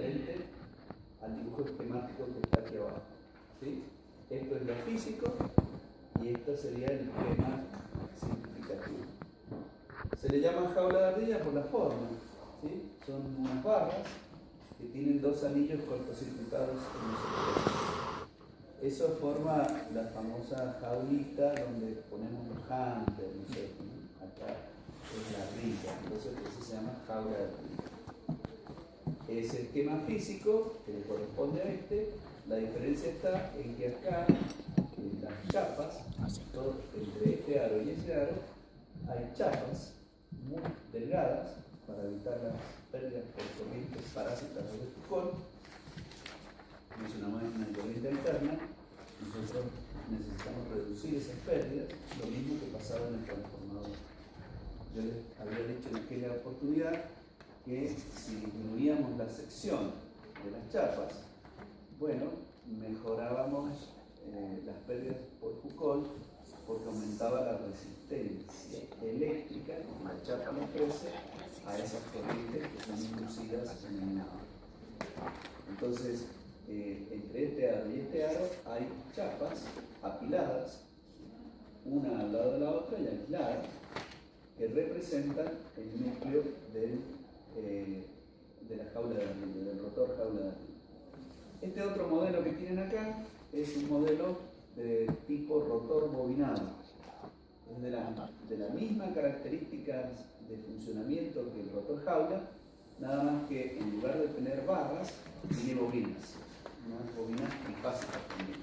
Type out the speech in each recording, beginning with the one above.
diferente al dibujo esquemático que está aquí abajo, ¿sí? Esto es lo físico y esto sería el esquema simplificativo. Se le llama jaula de ardilla por la forma, ¿sí? Son unas barras que tienen dos anillos cortocircuitados en los extremos. Eso forma la famosa jaulita donde ponemos los hampers, no sé, ¿no? Acá es la ardilla, entonces eso se llama jaula de ardilla. Es el esquema físico que le corresponde a este. La diferencia está en que acá, en las chapas, entre este aro y ese aro, hay chapas muy delgadas para evitar las pérdidas por corrientes parásitas de Foucault. Es una máquina de corriente alterna. Nosotros necesitamos reducir esas pérdidas, lo mismo que pasaba en el transformador. Yo les había dicho en aquella oportunidad que si disminuíamos la sección de las chapas, bueno, mejorábamos las pérdidas por Foucault porque aumentaba la resistencia eléctrica que la chapa le ofrece a esas corrientes que son inducidas en el nado. Entonces, entre este aro y este aro hay chapas apiladas, una al lado de la otra y aisladas, que representan el núcleo de la jaula de ardilla, del rotor jaula de ardilla. Este otro modelo que tienen acá es un modelo de tipo rotor bobinado. Es de la misma características de funcionamiento que el rotor jaula, nada más que en lugar de tener barras, tiene bobinas, unas bobinas trifásicas también,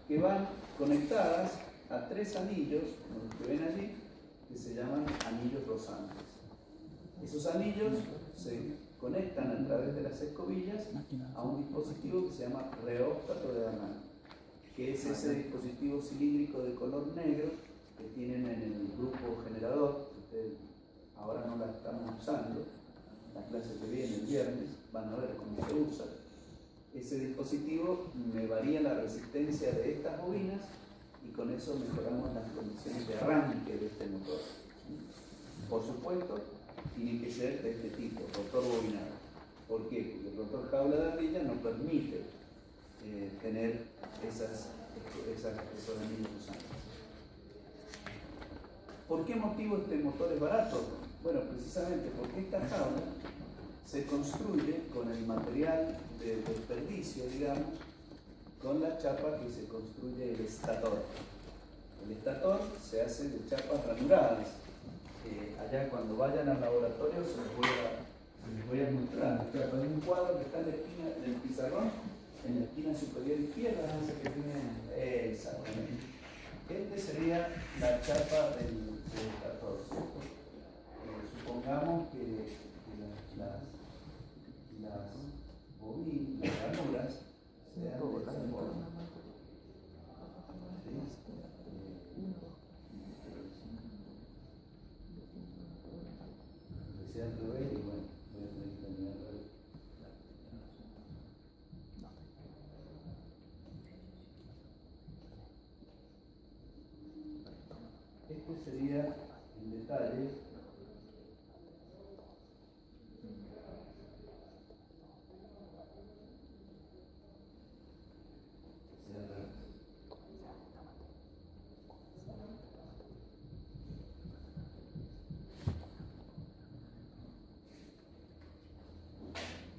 que van conectadas a tres anillos, como los que ven allí, que se llaman anillos rosantes. Esos anillos se conectan a través de las escobillas a un dispositivo que se llama reóstato de Danán, que es ese dispositivo cilíndrico de color negro que tienen en el grupo generador. Ustedes ahora no la estamos usando, la clase que viene el viernes van a ver cómo se usa. Ese dispositivo me varía la resistencia de estas bobinas y con eso mejoramos las condiciones de arranque de este motor. Por supuesto, tiene que ser de este tipo, rotor bobinado. ¿Por qué? Porque el rotor jaula de ardilla no permite tener esos anillos usantes. ¿Por qué motivo este motor es barato? Bueno, precisamente porque esta jaula se construye con el material de desperdicio, digamos, con la chapa que se construye el estator. El estator se hace de chapas ranuradas. Allá cuando vayan al laboratorio se les voy a mostrar. Hay un cuadro que está en la esquina del pizarrón, en la esquina superior izquierda, ese que tiene exactamente. Este sería la chapa del estator, ¿cierto? Supongamos que las bobinas, las ranuras, sean de esta forma. ¿Sí? Al revés, y bueno, voy a tener que terminar al revés. Este sería el detalle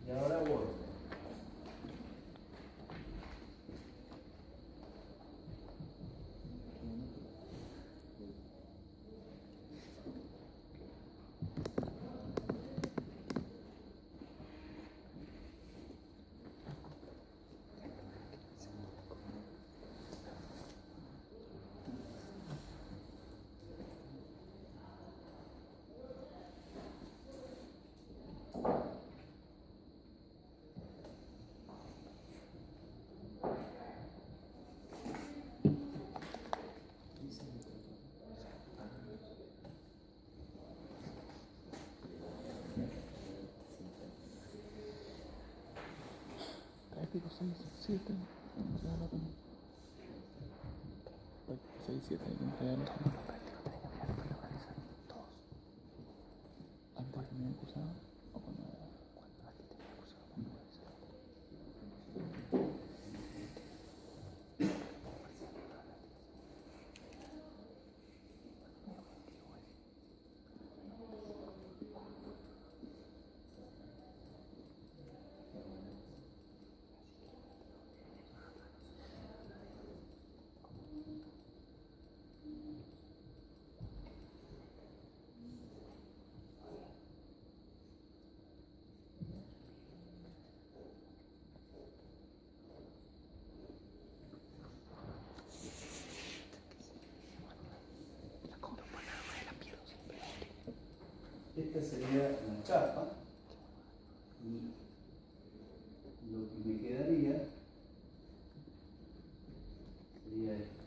y ahora voy. Digo 6, 7, 6, 7, entregarlos antes de que me acusaba o cuando a ti te había acusado. esta sería la chapa. Y lo que me quedaría sería esto.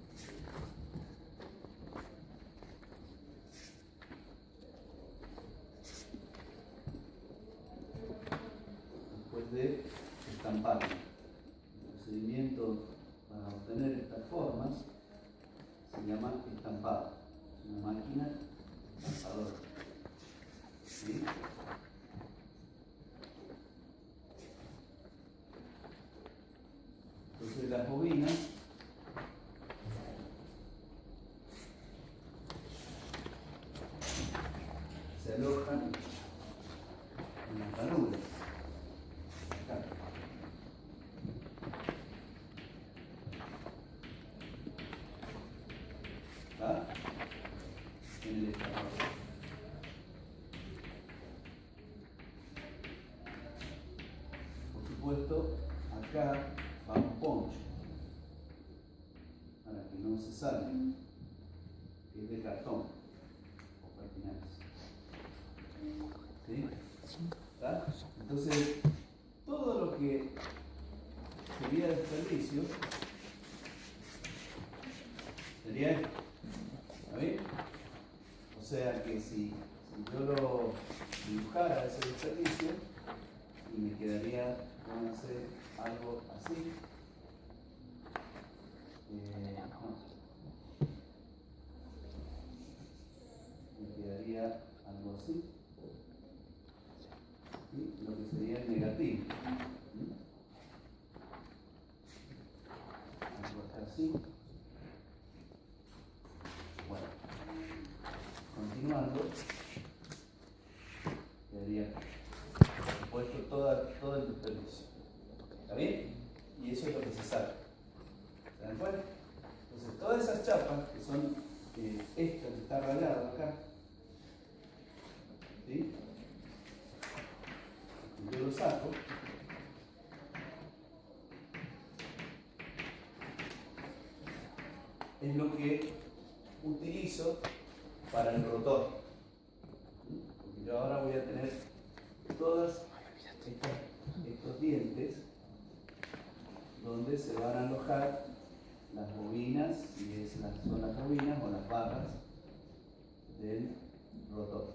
Después de estampar. El procedimiento para obtener estas formas se llama estampado. Es una máquina estampadora. ¿Sí? Entonces las bobinas se alojan en las ranuras. Acá. ¿Ah? En el estampador. Por supuesto, acá va un poncho para que no se salga, que es de cartón o patinajes. ¿Sí? ¿Está? Entonces, todo lo que sería desperdicio sería esto. ¿Está bien? O sea que si yo lo dibujara ese desperdicio y me quedaría, vamos a hacer algo así. No. Me quedaría algo así. ¿Sí? Lo que sería el negativo. ¿Sí? Algo acá así. Bueno, continuando, quedaría, por supuesto, todo el desperdicio. ¿Está bien? Y eso es lo que se sabe. ¿Se dan cuenta? Entonces, todas esas chapas, que son esta que está rayada acá, ¿sí? Yo lo saco. Es lo que utilizo para el rotor. ¿Sí? Porque yo ahora voy a tener todas estos dientes donde se van a alojar las bobinas, si son las bobinas o las barras del rotor.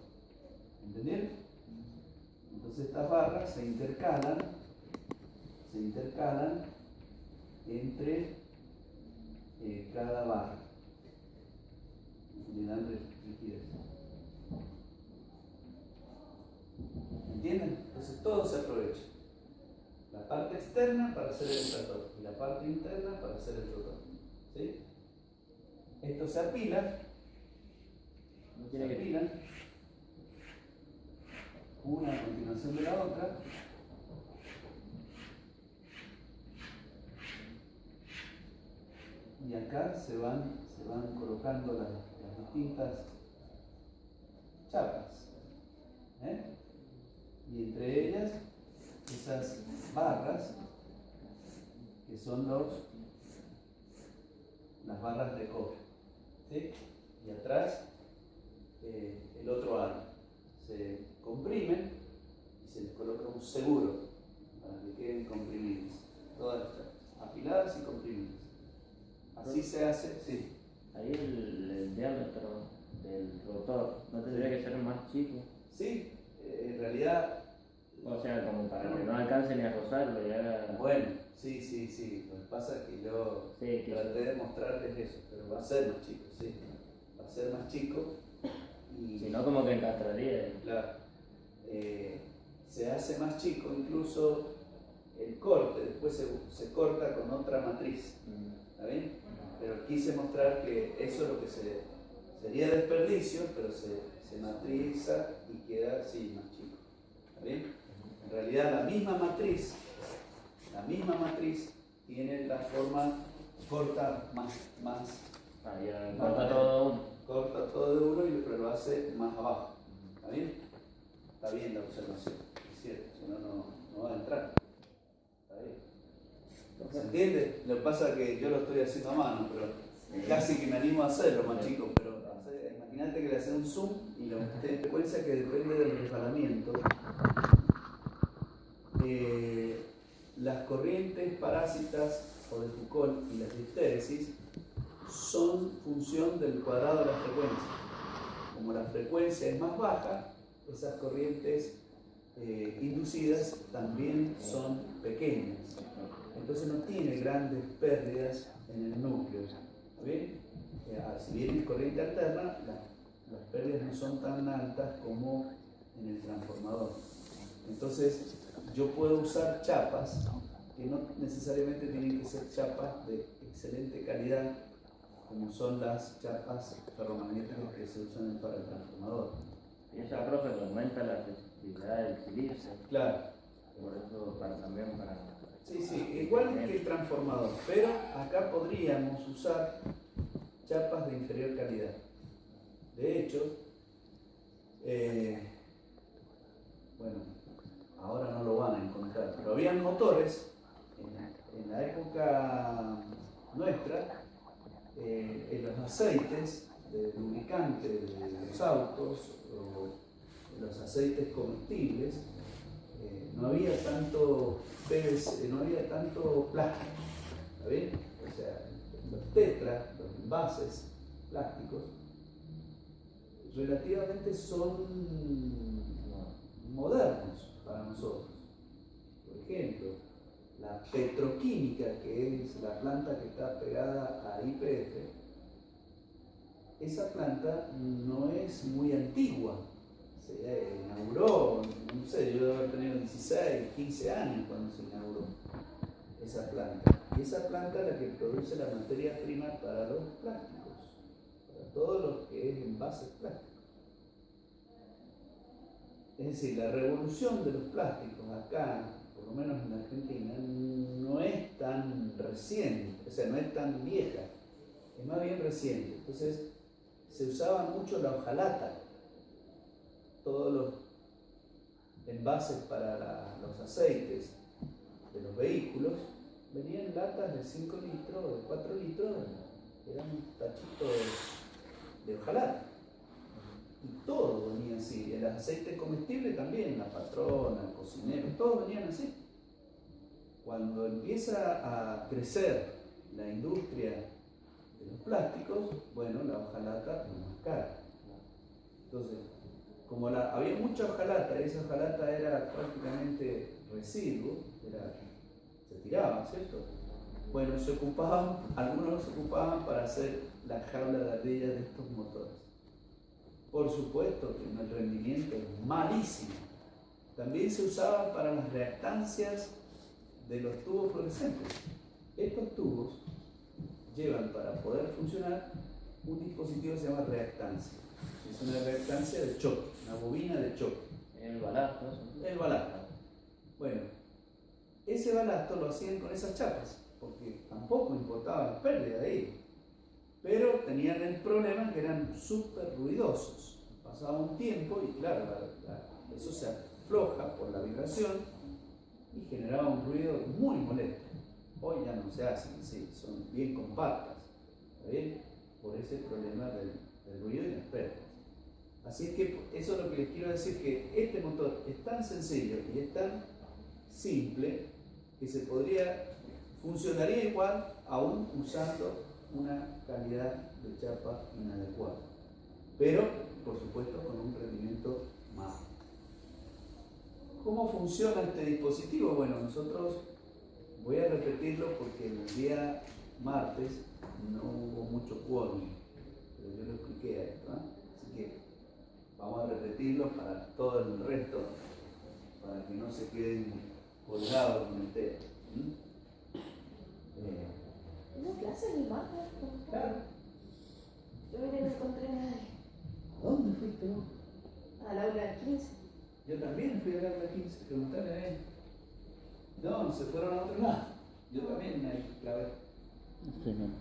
¿Entendieron? Entonces estas barras se intercalan entre cada barra. Le dan rigidez. ¿Entienden? Entonces todo se aprovecha. La parte externa para hacer el estator y la parte interna para hacer el rotor. ¿Sí? Esto se apila. Se apilan. Una a continuación de la otra. Y acá se van colocando las distintas chapas. Y entre ellas esas barras que son las barras de cobre. ¿Sí? Y atrás el otro aro. Se comprimen y se les coloca un seguro para que queden comprimidas. Todas las chapas, apiladas y comprimidas. Así se hace, sí. Ahí el diámetro del rotor no tendría que ser más chico. Sí, en realidad. O sea, como para que no alcance ni a rozarlo y haga. Bueno, sí. Lo que pasa es que yo traté de mostrarles eso, pero va a ser más chico, sí. Va a ser más chico. Y si no, como que encastraría. Claro. Se hace más chico, incluso el corte, después se corta con otra matriz. ¿Está bien? Pero quise mostrar que eso es lo que sería desperdicio, pero se matriza y queda así más chico. ¿Está bien? En realidad la misma matriz tiene la forma corta más Corta todo uno. Corta todo de uno, pero lo hace más abajo. ¿Está bien? Está bien la observación, es cierto, si no, no va a entrar. ¿Está bien? ¿Se entiende? Lo que pasa es que yo lo estoy haciendo a mano, pero casi que me animo a hacerlo más chico, pero es más Imagínate que le hace un zoom y la frecuencia que depende del resbalamiento. Las corrientes parásitas o de Foucault y las de histéresis son función del cuadrado de la frecuencia. Como la frecuencia es más baja, esas corrientes inducidas también son pequeñas. Entonces no tiene grandes pérdidas en el núcleo. ¿Está bien? Si bien es corriente alterna, las pérdidas no son tan altas como en el transformador. Entonces yo puedo usar chapas que no necesariamente tienen que ser chapas de excelente calidad, como son las chapas ferromagnéticas que se usan para el transformador. Y eso, profe, aumenta la resistividad del silicio. Claro. Por eso también para... Sí, igual que el transformador, pero acá podríamos usar chapas de inferior calidad. De hecho, bueno, ahora no lo van a encontrar, pero habían motores en la época nuestra, en los aceites de lubricante de los autos o los aceites comestibles, no había tanto PVC, no había tanto plástico, ¿está bien? O sea, los tetras, los envases plásticos, relativamente son modernos para nosotros. Por ejemplo, la petroquímica, que es la planta que está pegada a YPF, esa planta no es muy antigua. Se inauguró, no sé, yo debo haber tenido 16, 15 años cuando se inauguró esa planta. Y esa planta es la que produce la materia prima para los plásticos, para todo lo que es envases plásticos. Es decir, la revolución de los plásticos acá, por lo menos en Argentina, no es tan reciente, o sea, no es tan vieja, es más bien reciente. Entonces, se usaba mucho la hojalata. Todos los envases para los aceites de los vehículos venían en latas de 5 litros, de 4 litros, eran tachitos de hojalata. Y todo venía así. El aceite comestible también, la patrona, el cocinero, todos venían así. Cuando empieza a crecer la industria de los plásticos, bueno, la hojalata es más cara. Entonces, como había mucha hojalata, esa hojalata era prácticamente residuo, se tiraba, ¿cierto? Bueno, algunos se ocupaban para hacer la jaula de ardilla de estos motores. Por supuesto que el rendimiento es malísimo. También se usaba para las reactancias de los tubos fluorescentes. Estos tubos llevan para poder funcionar un dispositivo que se llama reactancia. Es una reactancia de choque, una bobina de choque. El balasto. El balasto. Bueno, ese balasto lo hacían con esas chapas, porque tampoco importaba la pérdida de ellos. Pero tenían el problema que eran súper ruidosos. Pasaba un tiempo y claro, eso se afloja por la vibración y generaba un ruido muy molesto. Hoy ya no se hacen así, son bien compactas, ¿está bien? Por ese problema del ruido y las pérdidas. Así es que eso es lo que les quiero decir, que este motor es tan sencillo y es tan simple que funcionaría igual aún usando una calidad de chapa inadecuada, pero por supuesto con un rendimiento más. ¿Cómo funciona este dispositivo? Bueno, voy a repetirlo porque el día martes no hubo mucho quórum, pero yo lo expliqué a esto, así que vamos a repetirlo para todo el resto, para que no se queden colgados con el tema. ¿No clases ni más? Claro. Yo no encontré a nadie. ¿A dónde fuiste vos? A la aula 15. Yo también fui a la 15, preguntarle a él. No, se fueron a otro lado. Yo también me clavé.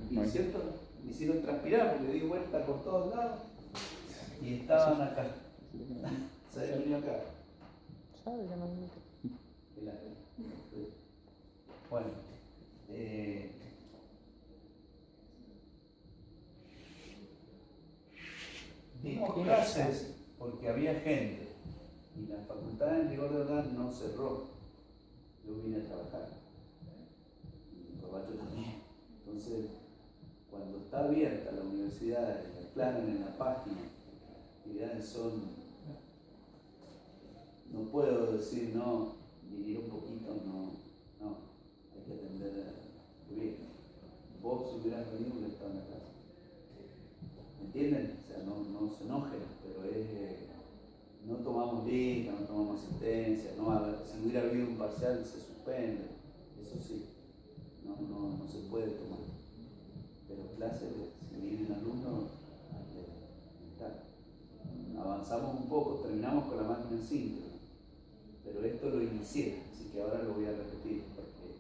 Y cierto, me hicieron transpirar porque di vuelta por todos lados y estaban acá. Se habían venido acá. ¿Sabe que no? Bueno, clases porque había gente y la facultad en rigor de verdad no cerró. Yo vine a trabajar. Y Corbacho también. Entonces, cuando está abierta la universidad, la aclaran en la página, actividades son, no puedo decir no, vivir un poquito, no, hay que atender a bien. Vos si hubieras venido hubiera estado en la casa. ¿Me entienden? O sea, no se enojen, pero no tomamos lista, no tomamos asistencia, si hubiera habido un parcial se suspende, eso sí, no se puede tomar. Pero clases, si vienen alumnos, hay que estar. Avanzamos un poco, terminamos con la máquina síncrona, pero esto lo inicié, así que ahora lo voy a repetir porque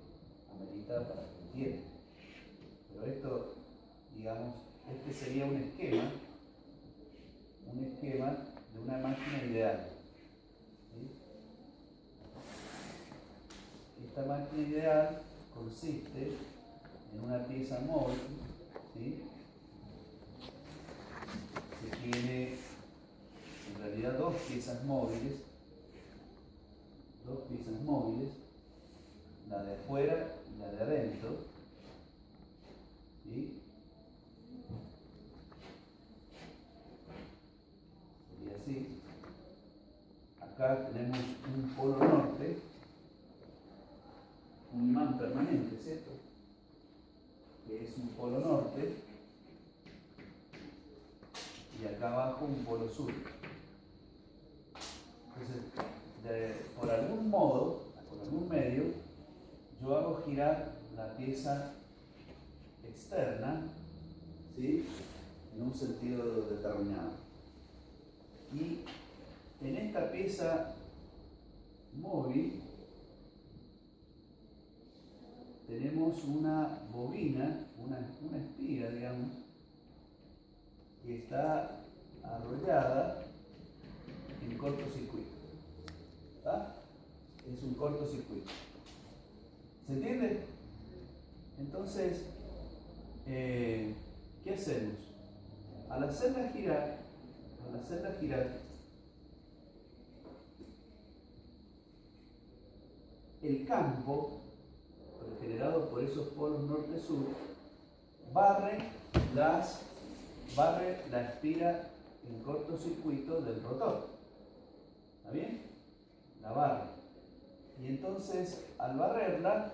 amerita para que entiendan. Pero esto, digamos, este sería un esquema de una máquina ideal. ¿Sí? Esta máquina ideal consiste en una pieza móvil, ¿sí? Que tiene en realidad dos piezas móviles, la de afuera y la de adentro, ¿sí? Sería así. Acá tenemos un polo norte, un imán permanente, ¿cierto? Que es un polo norte, y acá abajo un polo sur. Entonces, por algún modo, por algún medio, yo hago girar la pieza externa, ¿sí? En un sentido determinado. Y en esta pieza móvil tenemos una bobina, una espiga, digamos, que está arrollada en cortocircuito. ¿Está? Es un cortocircuito. ¿Se entiende? Entonces, ¿qué hacemos? Al hacerla girar, el campo generado por esos polos norte-sur barre la espiga en cortocircuito del rotor. ¿Está bien? La barre. Y entonces, al barrerla,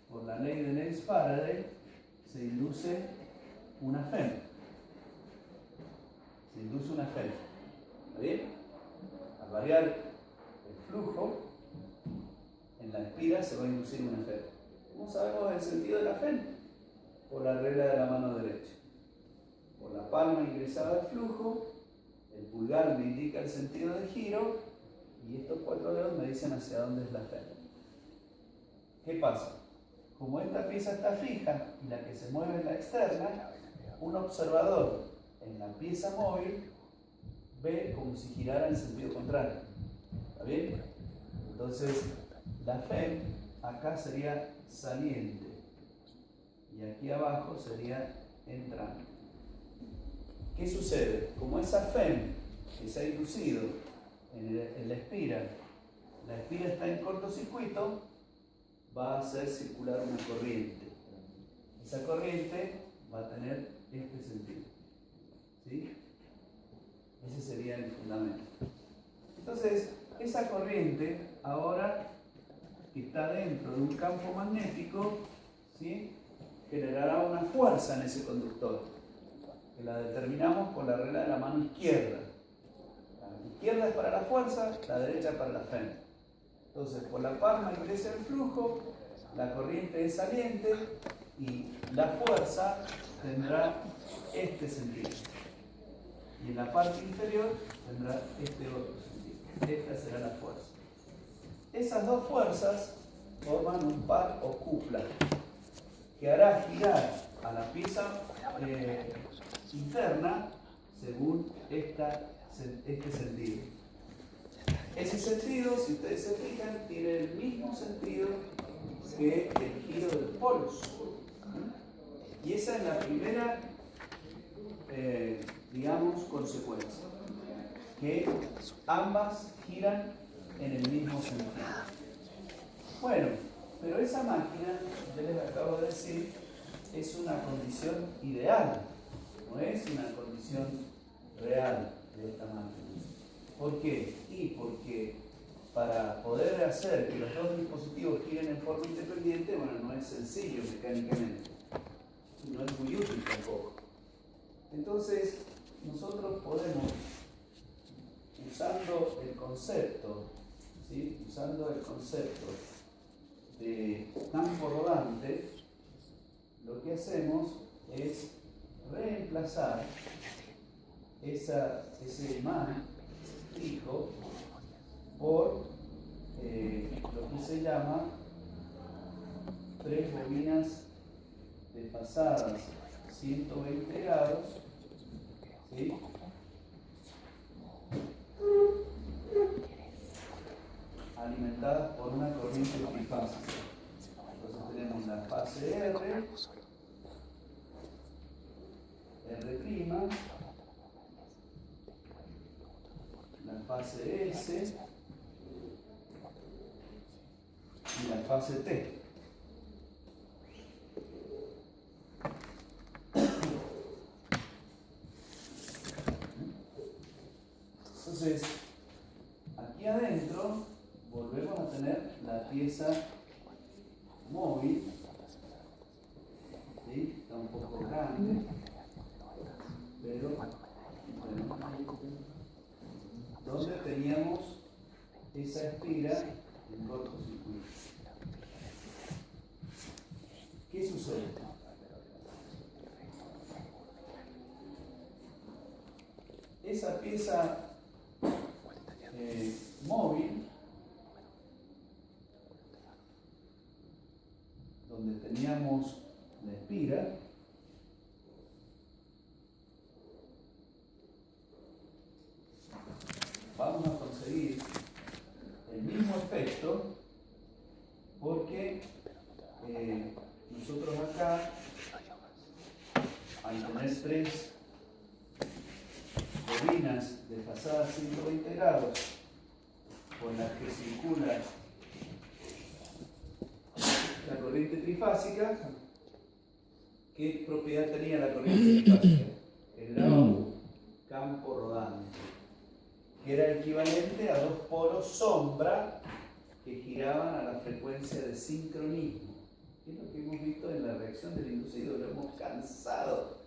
por la ley de Lenz-Faraday, se induce una FEM. ¿Está bien? Al variar el flujo, en la espiga se va a inducir una FEM. ¿Cómo sabemos el sentido de la FEM? Por la regla de la mano derecha. Por la palma ingresada al flujo, el pulgar me indica el sentido de giro y estos cuatro dedos me dicen hacia dónde es la FEM. ¿Qué pasa? Como esta pieza está fija y la que se mueve es la externa, un observador en la pieza móvil ve como si girara en sentido contrario. ¿Está bien? Entonces, la FEM acá sería saliente y aquí abajo sería entrante. ¿Qué sucede? Como esa FEM que se ha inducido en la espiral está en cortocircuito, va a hacer circular una corriente. Esa corriente va a tener este sentido. ¿Sí? Ese sería el fundamento. Entonces, esa corriente ahora que está dentro de un campo magnético, ¿sí? Generará una fuerza en ese conductor, que la determinamos con la regla de la mano izquierda. La izquierda es para la fuerza, la derecha para la FEM. Entonces, por la palma ingresa el flujo, la corriente es saliente y la fuerza tendrá este sentido. Y en la parte inferior tendrá este otro sentido. Esta será la fuerza. Esas dos fuerzas forman un par o cupla que hará girar a la pieza interna según este sentido. Ese sentido, si ustedes se fijan, tiene el mismo sentido que el giro del polo sur. Y esa es la primera, digamos, consecuencia. que ambas giran en el mismo sentido. Bueno, pero esa máquina, yo les acabo de decir, es una condición ideal, no es una condición real de esta máquina. ¿Por qué? Y porque para poder hacer que los dos dispositivos giren en forma independiente, bueno, no es sencillo mecánicamente, no es muy útil tampoco. Entonces, nosotros podemos, usando el concepto, ¿sí? Usando el concepto de campo rodante, lo que hacemos es reemplazar ese imán fijo por lo que se llama 3 bobinas desfasadas 120 grados, ¿sí? Alimentadas por una corriente trifásica. Entonces tenemos la fase R, R', la fase S y la fase T. Entonces, aquí adentro volvemos a tener la pieza móvil, ¿sí? Está un poco grande, pero bueno, donde teníamos esa espiga en cortocircuito. ¿Qué sucede? Esa pieza móvil, donde teníamos la espiga, vamos a conseguir el mismo efecto porque nosotros acá, al tener 3 bobinas desfasadas 120 grados con las que circula la corriente trifásica, ¿qué propiedad tenía la corriente trifásica? Generaba un campo rodante, que era equivalente a 2 polos sombra que giraban a la frecuencia de sincronismo. Es lo que hemos visto en la reacción del inducido, lo hemos cansado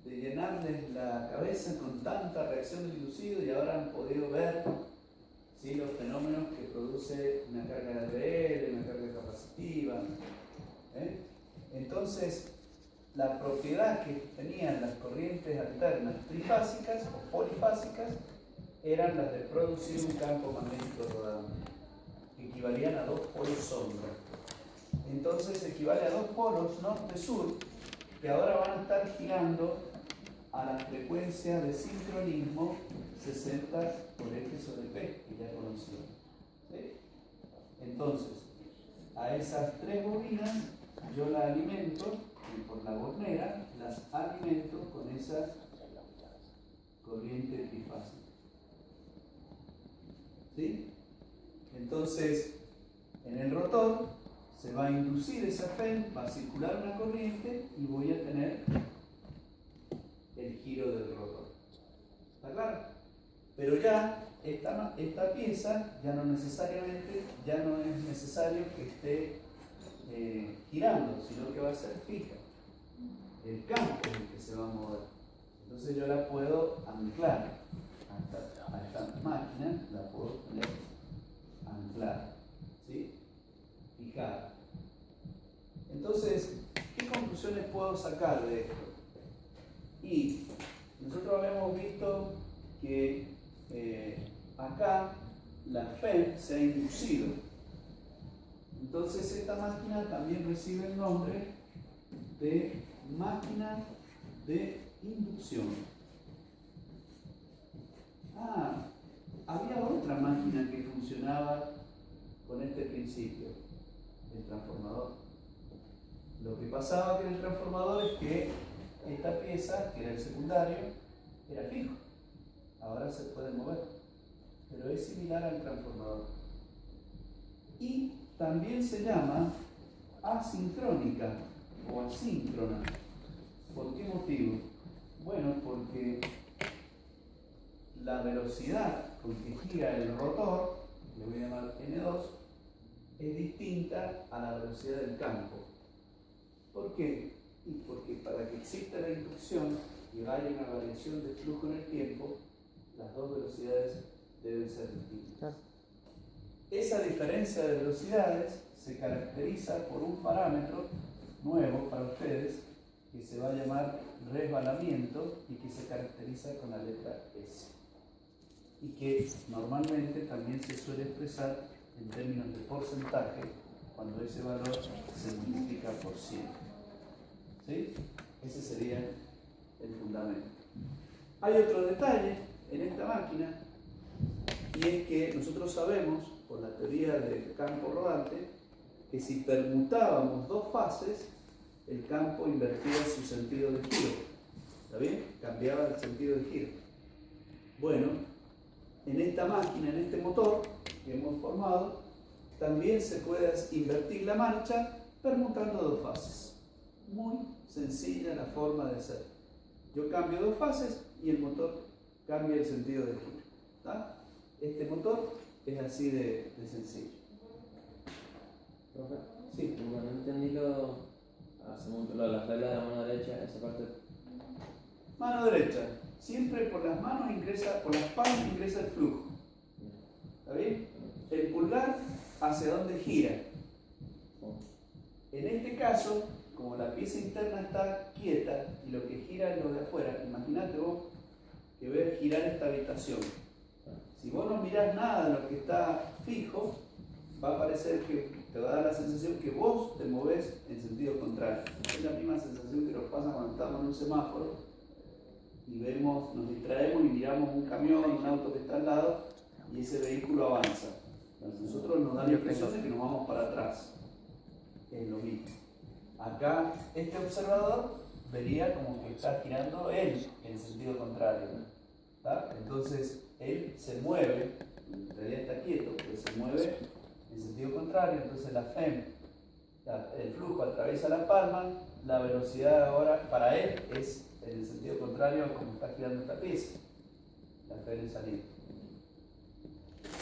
de llenarles la cabeza con tanta reacción del inducido y ahora han podido ver, ¿sí?, los fenómenos que produce una carga de RL, una carga capacitiva. Entonces, la propiedad que tenían las corrientes alternas trifásicas o polifásicas eran las de producir un campo magnético rodante, que equivalían a 2 polos sombra. Entonces equivale a 2 polos norte-sur que ahora van a estar girando a la frecuencia de sincronismo 60 por F sobre P, que ya conocíamos. ¿Sí? Entonces, a esas 3 bobinas yo las alimento, y por la bornera las alimento con esa corriente trifásica. ¿Sí? Entonces, en el rotor se va a inducir esa FEM, va a circular una corriente y voy a tener el giro del rotor. ¿Está claro? Pero ya esta pieza ya no es necesario que esté girando, sino que va a ser fija. El campo es el que se va a mover. Entonces yo la puedo anclar a esta máquina, la puedo tener anclada, ¿sí? Fijada. Entonces, ¿qué conclusiones puedo sacar de esto? Y nosotros habíamos visto que acá la FEM se ha inducido. Entonces esta máquina también recibe el nombre de máquina de inducción. Había otra máquina que funcionaba con este principio, el transformador. Lo que pasaba con el transformador es que esta pieza, que era el secundario, era fijo. ahora se puede mover, pero es similar al transformador. Y también se llama asincrónica o asíncrona. ¿Por qué motivo? Bueno, porque la velocidad con que gira el rotor, le voy a llamar N2, es distinta a la velocidad del campo. ¿Por qué? Y porque para que exista la inducción y haya una variación de flujo en el tiempo, las dos velocidades deben ser distintas. Claro. Esa diferencia de velocidades se caracteriza por un parámetro nuevo para ustedes que se va a llamar resbalamiento y que se caracteriza con la letra S. Y que normalmente también se suele expresar en términos de porcentaje cuando ese valor se multiplica por 100. ¿Sí? Ese sería el fundamento. Hay otro detalle en esta máquina y es que nosotros sabemos, por la teoría del campo rodante, que si permutábamos dos fases, el campo invertía su sentido de giro. ¿Está bien? Cambiaba el sentido de giro. Bueno, en esta máquina, en este motor que hemos formado, también se puede invertir la marcha permutando dos fases. Muy sencilla la forma de hacer. Yo cambio dos fases y el motor cambia el sentido de giro. ¿Está? Este motor es así de sencillo. Profe, Sí. como no entendí hacemos lo de las reglas de la mano derecha, esa parte. Mano derecha. Siempre por las manos ingresa, por las palmas ingresa el flujo. ¿Está bien? El pulgar hacia donde gira. En este caso, como la pieza interna está quieta y lo que gira es lo de afuera, imagínate vos que ves girar esta habitación. Si vos no mirás nada de lo que está fijo, va a parecer que te va a dar la sensación que vos te movés en sentido contrario. Es la misma sensación que nos pasa cuando estamos en un semáforo y vemos, nos distraemos y miramos un camión, un auto que está al lado y ese vehículo avanza. Nosotros nos da la impresión de que nos vamos para atrás. Es lo mismo. Acá este observador vería como que está girando él en sentido contrario. ¿Tá? Entonces él se mueve, en realidad está quieto, pero se mueve en sentido contrario. Entonces la FEM, el flujo atraviesa la palma, la velocidad ahora para él es en el sentido contrario a como está girando esta pieza. La FEM es salir.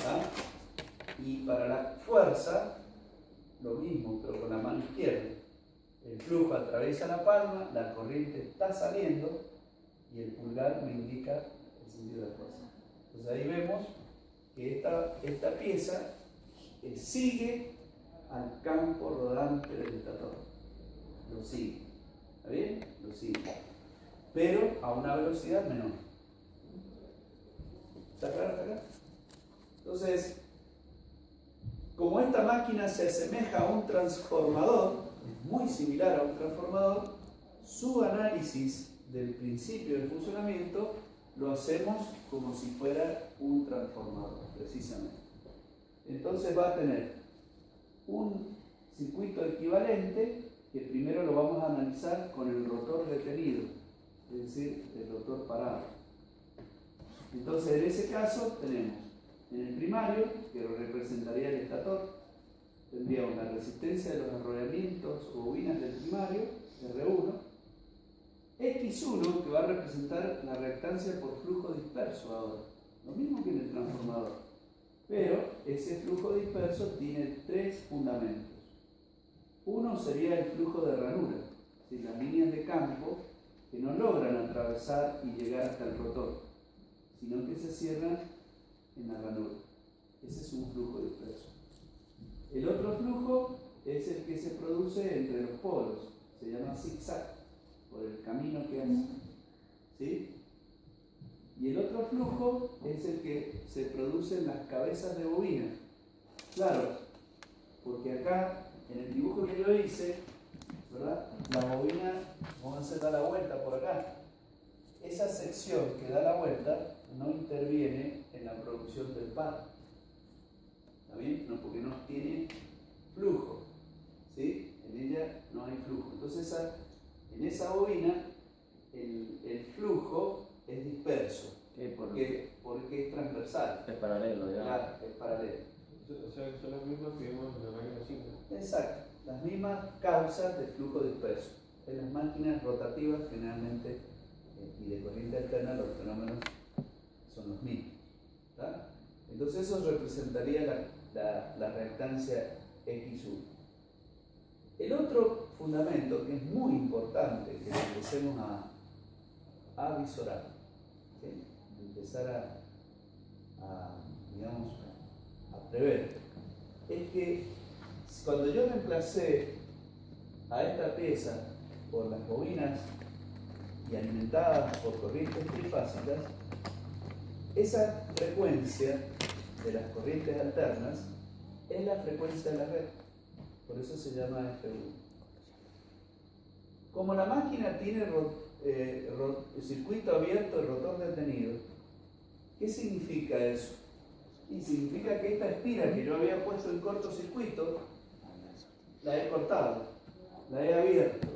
¿Tá? Y para la fuerza, lo mismo, pero con la mano izquierda. El flujo atraviesa la palma, la corriente está saliendo y el pulgar me indica el sentido de fuerza. Entonces ahí vemos que esta pieza sigue al campo rodante del estator. Lo sigue. ¿Está bien? Lo sigue. Pero a una velocidad menor. ¿Está claro? ¿Está claro? Entonces, como esta máquina se asemeja a un transformador, es muy similar a un transformador, su análisis del principio del funcionamiento lo hacemos como si fuera un transformador, precisamente. Entonces va a tener un circuito equivalente que primero lo vamos a analizar con el rotor detenido, es decir, el rotor parado. Entonces en ese caso tenemos en el primario, que lo representaría el estator, tendríamos la resistencia de los arrollamientos o bobinas del primario, R1, X1, que va a representar la reactancia por flujo disperso ahora, lo mismo que en el transformador, pero ese flujo disperso tiene tres fundamentos. Uno sería el flujo de ranura, es decir, las líneas de campo que no logran atravesar y llegar hasta el rotor, sino que se cierran en la ranura. Ese es un flujo disperso. El otro flujo es el que se produce entre los polos, se llama zigzag, por el camino que hace. ¿Sí? Y el otro flujo es el que se produce en las cabezas de bobina. Claro, porque acá, en el dibujo que yo hice, ¿verdad? La bobina, vamos a hacer dar la vuelta por acá. Esa sección que da la vuelta no interviene en la producción del par. ¿Está bien? No, porque no tiene flujo. ¿Sí? En ella no hay flujo. Entonces, en esa bobina, el flujo es disperso. ¿Qué? Porque porque es transversal. Es paralelo, digamos. Claro, es paralelo. O sea, son las mismas que vemos en la máquina simple. Exacto, las mismas causas de flujo disperso. En las máquinas rotativas generalmente y de corriente alterna los fenómenos son los mismos. ¿Tá? Entonces eso representaría la reactancia X1. El otro fundamento que es muy importante que empecemos a visorar, ¿sí? Empezar digamos, a prever, es que cuando yo reemplacé a esta pieza por las bobinas y alimentadas por corrientes trifásicas, esa frecuencia de las corrientes alternas es la frecuencia de la red, por eso se llama F1. Como la máquina tiene circuito abierto y rotor detenido, ¿qué significa eso? Y significa que esta espira que yo había puesto en cortocircuito, la he cortado, la he abierto.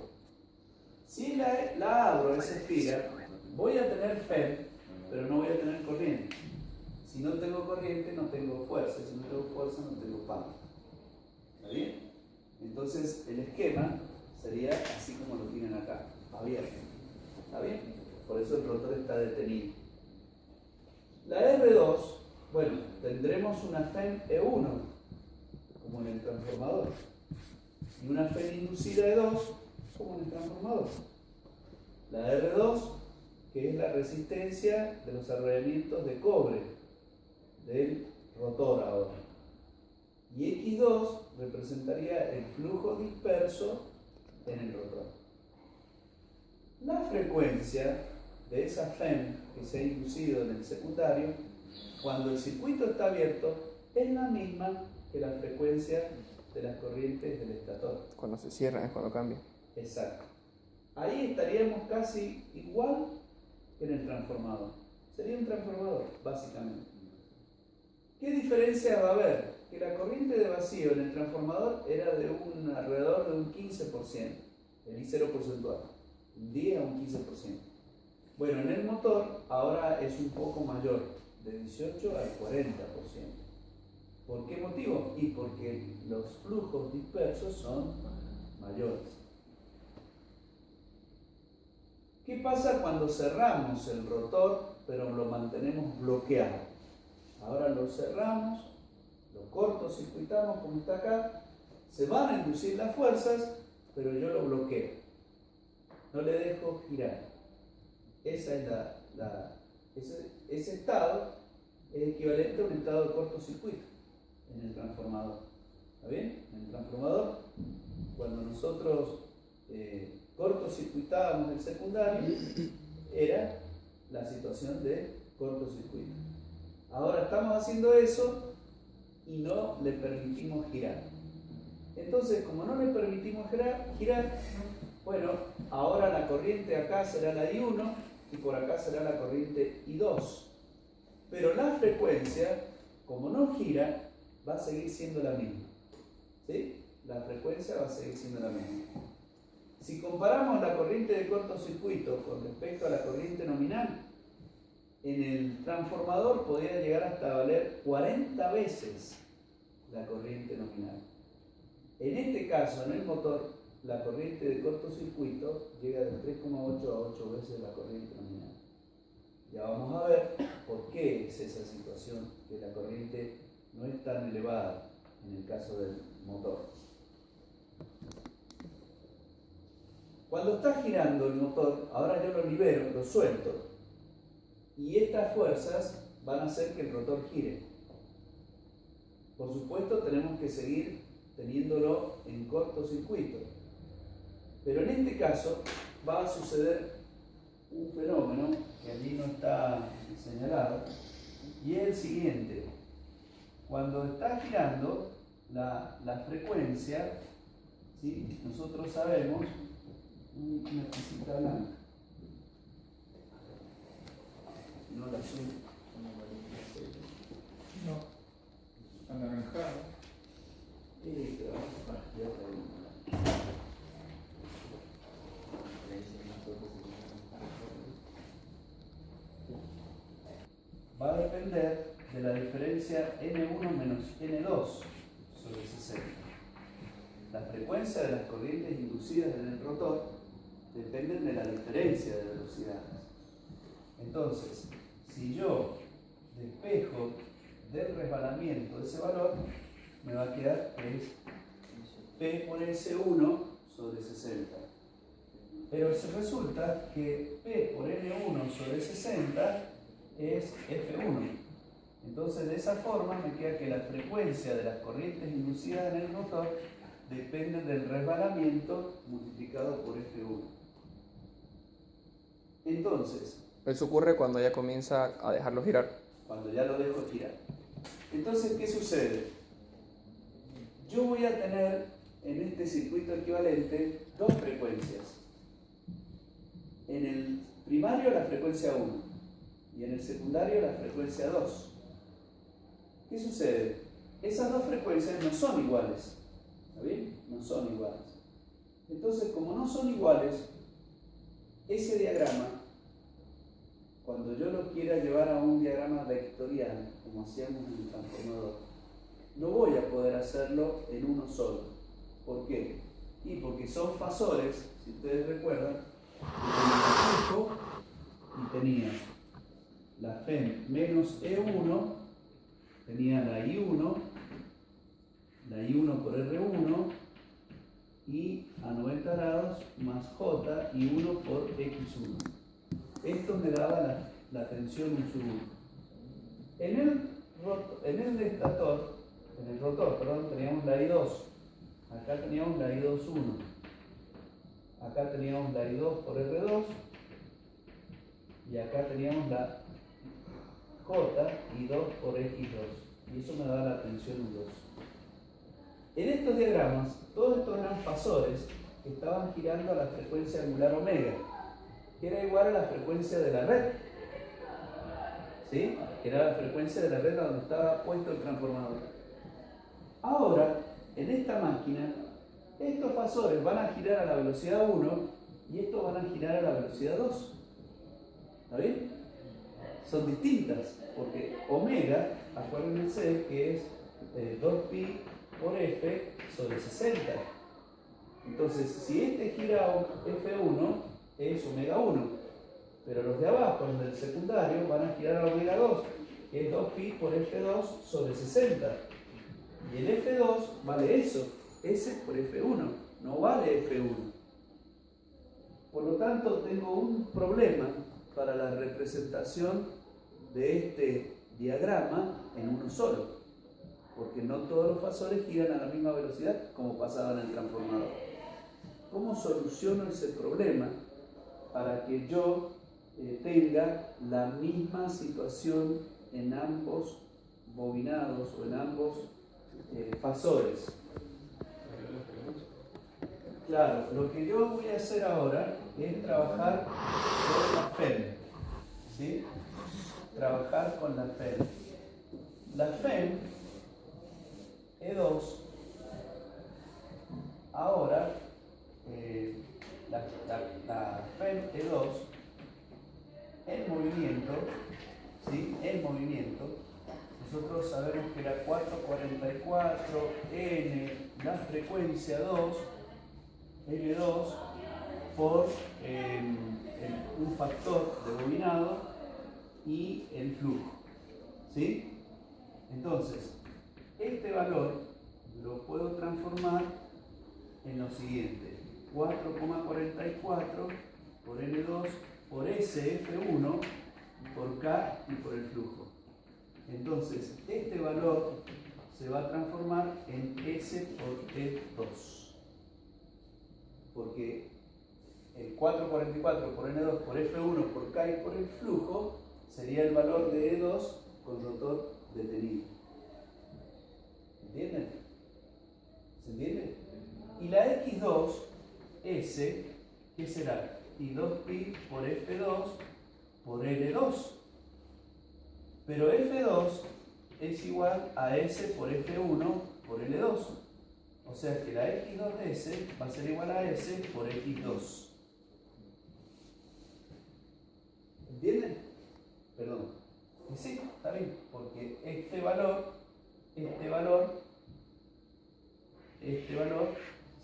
Si la abro, esa espira, voy a tener FEM, pero no voy a tener corriente. Si no tengo corriente, no tengo fuerza. Si no tengo fuerza, no tengo pan. ¿Está bien? Entonces, el esquema sería así como lo tienen acá, abierto. ¿Está bien? Por eso el rotor está detenido. La R2, bueno, tendremos una FEM E1, como en el transformador, y una FEM inducida E2, como en el transformador. La R2, que es la resistencia de los arrollamientos de cobre del rotor ahora. Y X2 representaría el flujo disperso en el rotor. La frecuencia de esa FEM que se ha inducido en el secundario, cuando el circuito está abierto, es la misma que la frecuencia de las corrientes del estator. Cuando se cierra es cuando cambia. Exacto. Ahí estaríamos casi igual que en el transformador. Sería un transformador, básicamente. ¿Qué diferencia va a haber? Que la corriente de vacío en el transformador era de alrededor de un 15%, el I0 porcentual, un 10 a un 15%. Bueno, en el motor ahora es un poco mayor, de 18 al 40%. ¿Por qué motivo? Y porque los flujos dispersos son mayores. ¿Qué pasa cuando cerramos el rotor pero lo mantenemos bloqueado? Ahora lo cerramos, lo cortocircuitamos como está acá, se van a inducir las fuerzas, pero yo lo bloqueo, no le dejo girar. Esa es ese estado es equivalente a un estado de cortocircuito en el transformador. ¿Está bien? En el transformador, cuando nosotros cortocircuitábamos el secundario, era la situación de cortocircuito. Ahora estamos haciendo eso y no le permitimos girar. Entonces, como no le permitimos girar, bueno, ahora la corriente acá será la I1 y por acá será la corriente I2. Pero la frecuencia, como no gira, va a seguir siendo la misma. ¿Sí? La frecuencia va a seguir siendo la misma. Si comparamos la corriente de cortocircuito con respecto a la corriente nominal, en el transformador podría llegar hasta valer 40 veces la corriente nominal. En este caso, en el motor, la corriente de cortocircuito llega de 3,8 a 8 veces la corriente nominal. Ya vamos a ver por qué es esa situación, que la corriente no es tan elevada en el caso del motor. Cuando está girando el motor, ahora yo lo libero, lo suelto, y estas fuerzas van a hacer que el rotor gire. Por supuesto, tenemos que seguir teniéndolo en cortocircuito. Pero en este caso va a suceder un fenómeno que allí no está señalado, y es el siguiente. Cuando está girando la frecuencia, ¿sí? Nosotros sabemos una piscita blanca. No la azul. No, anaranjado. Sí, pero ya va a depender de la diferencia n1 menos n2 sobre 60. La frecuencia de las corrientes inducidas en el rotor dependen de la diferencia de velocidades. Entonces, si yo despejo del resbalamiento de ese valor, me va a quedar que es P por S1 sobre 60. Pero resulta que P por N1 sobre 60 es F1. Entonces, de esa forma me queda que la frecuencia de las corrientes inducidas en el rotor depende del resbalamiento multiplicado por F1. Entonces, Eso ocurre cuando ya comienza a dejarlo girar. cuando ya lo dejo girar. Entonces, ¿qué sucede? Yo voy a tener en este circuito equivalente dos frecuencias. En el primario la frecuencia 1 y en el secundario la frecuencia 2. ¿Qué sucede? Esas dos frecuencias no son iguales. ¿Está bien? No son iguales. Entonces, como no son iguales, ese diagrama, cuando yo lo quiera llevar a un diagrama vectorial, como hacíamos en el transformador, no voy a poder hacerlo en uno solo. ¿Por qué? Y porque son fasores, si ustedes recuerdan, y tenía la FEM menos E1, tenía la I1 por R1 y a 90 grados más J y 1 por X1. Esto me daba la tensión 1 sub 1. En el rotor, teníamos la I2. Acá teníamos la I2.1. Acá teníamos la I2 por R2. Y acá teníamos la J y 2 por X2. Y eso me daba la tensión 2. En estos diagramas, todos estos eran fasores que estaban girando a la frecuencia angular omega, que era igual a la frecuencia de la red. ¿Sí? Que era la frecuencia de la red donde estaba puesto el transformador. Ahora, en esta máquina, estos fasores van a girar a la velocidad 1 y estos van a girar a la velocidad 2. ¿Está bien? Son distintas, porque omega, acuérdense que es 2pi por f sobre 60. Entonces, si este gira a F1, es omega 1. Pero los de abajo, los del secundario, van a girar a omega 2, que es 2pi por F2 sobre 60. Y el F2 vale eso, S por F1, no vale F1. Por lo tanto, tengo un problema para la representación de este diagrama en uno solo, porque no todos los fasores giran a la misma velocidad como pasaba en el transformador. ¿Cómo soluciono ese problema para que yo tenga la misma situación en ambos bobinados o en ambos fasores? Claro, lo que yo voy a hacer ahora es trabajar con la FEM. ¿Sí? Trabajar con la FEM. La FEM E2 ahora la FEM E2 en movimiento, ¿sí? En movimiento, nosotros sabemos que era 444 N, la frecuencia 2, L2 por un factor de bobinado y el flujo, ¿sí? Entonces, este valor lo puedo transformar en lo siguiente: 4,44 por N2 por SF1 por K y por el flujo. Entonces, este valor se va a transformar en S por E2. Porque el 444 por N2 por F1 por K y por el flujo sería el valor de E2 con rotor detenido. ¿Entienden? ¿Se entiende? Y la X2, S, ¿qué será? I2pi por F2 por L2. Pero F2 es igual a S por F1 por L2. O sea que la X2 de S va a ser igual a S por X2. ¿Entienden? Perdón. Y sí, está bien. este valor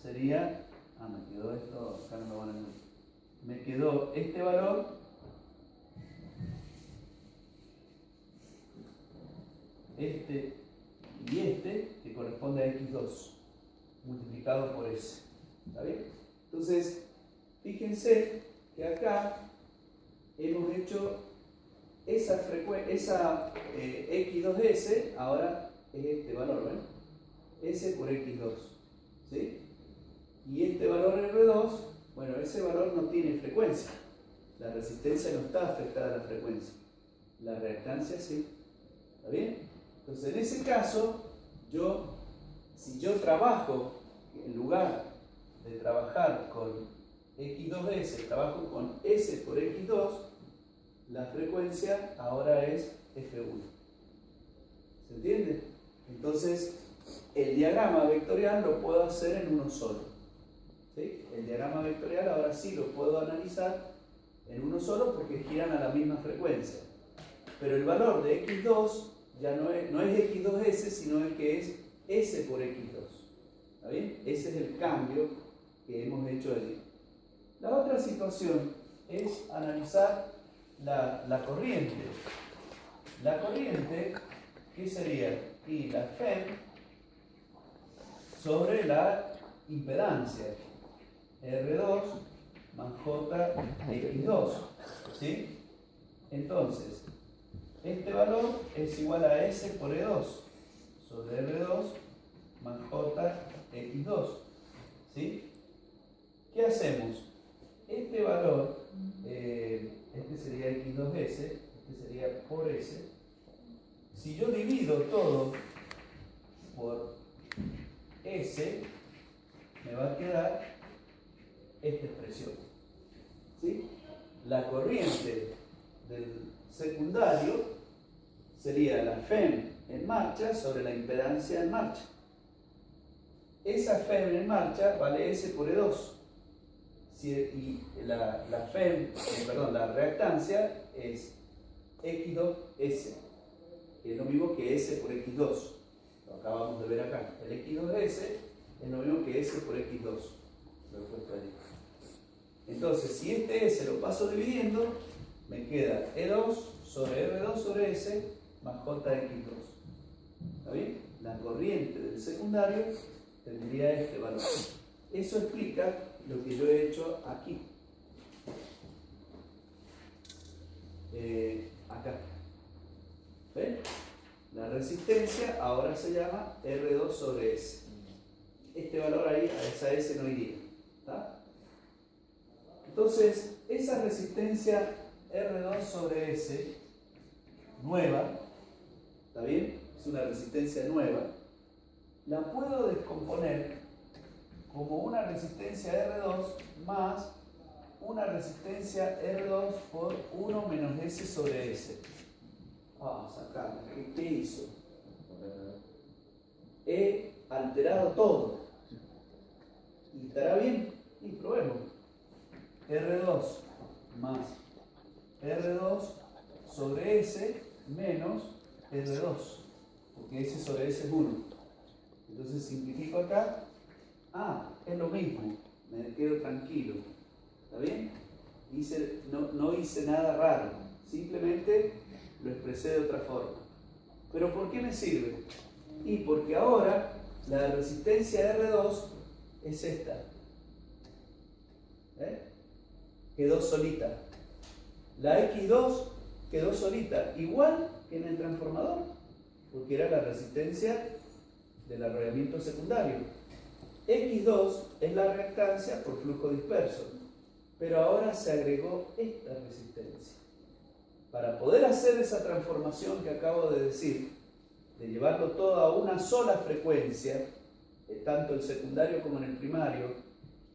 sería, me quedó esto, acá no lo van a ver. Me quedó este valor este y este, que corresponde a x2 multiplicado por s. ¿Está bien? Entonces, fíjense que acá hemos hecho esa x2s, ahora es este valor, ¿ven? S por x2, ¿sí? Y este valor R2, bueno, ese valor no tiene frecuencia. La resistencia no está afectada a la frecuencia. La reactancia sí. ¿Está bien? Entonces, en ese caso, si yo trabajo, en lugar de trabajar con x2s, trabajo con s por x2, la frecuencia ahora es f1. ¿Se entiende? Entonces, el diagrama vectorial lo puedo hacer en uno solo. ¿Sí? El diagrama vectorial ahora sí lo puedo analizar en uno solo porque giran a la misma frecuencia. Pero el valor de x2 ya no es x2s, sino el que es s por x2. ¿Está bien? Ese es el cambio que hemos hecho allí. La otra situación es analizar la corriente. La corriente, ¿qué sería? Y la FEM sobre la impedancia. R2 más JX2. ¿Sí? Entonces, este valor es igual a S por E2 sobre R2 más JX2. ¿Sí? ¿Qué hacemos? Este valor, este sería X2S, este sería por S. Si yo divido todo por S, me va a quedar esta expresión. ¿Sí? La corriente del secundario sería la FEM en marcha sobre la impedancia en marcha. Esa FEM en marcha vale S por E2. Y la reactancia es X2S, que es lo mismo que S por X2. Lo acabamos de ver acá. El X2S es lo mismo que S por X2. Lo he puesto ahí. Entonces, si este S lo paso dividiendo, me queda E2 sobre R2 sobre S más JX2. ¿Está bien? La corriente del secundario tendría este valor. Eso explica lo que yo he hecho aquí. Acá. ¿Ven? La resistencia ahora se llama R2 sobre S. Este valor ahí, a esa S no iría. ¿Está? Entonces, esa resistencia R2 sobre S nueva, ¿está bien? Es una resistencia nueva. La puedo descomponer como una resistencia R2 más una resistencia R2 por 1 menos S sobre S. Vamos a sacar. ¿Qué hizo? He alterado todo. ¿Y estará bien? Y probemos. R2 más R2 sobre S menos R2. Porque S sobre S es 1. Entonces simplifico acá. Es lo mismo. Me quedo tranquilo. ¿Está bien? No hice nada raro. Simplemente lo expresé de otra forma. ¿Pero por qué me sirve? Y porque ahora la resistencia R2 es esta. Quedó solita. La X2 quedó solita. Igual que en el transformador. Porque era la resistencia del arrollamiento secundario. X2 es la reactancia por flujo disperso, pero ahora se agregó esta resistencia. Para poder hacer esa transformación que acabo de decir, de llevarlo todo a una sola frecuencia, tanto el secundario como en el primario,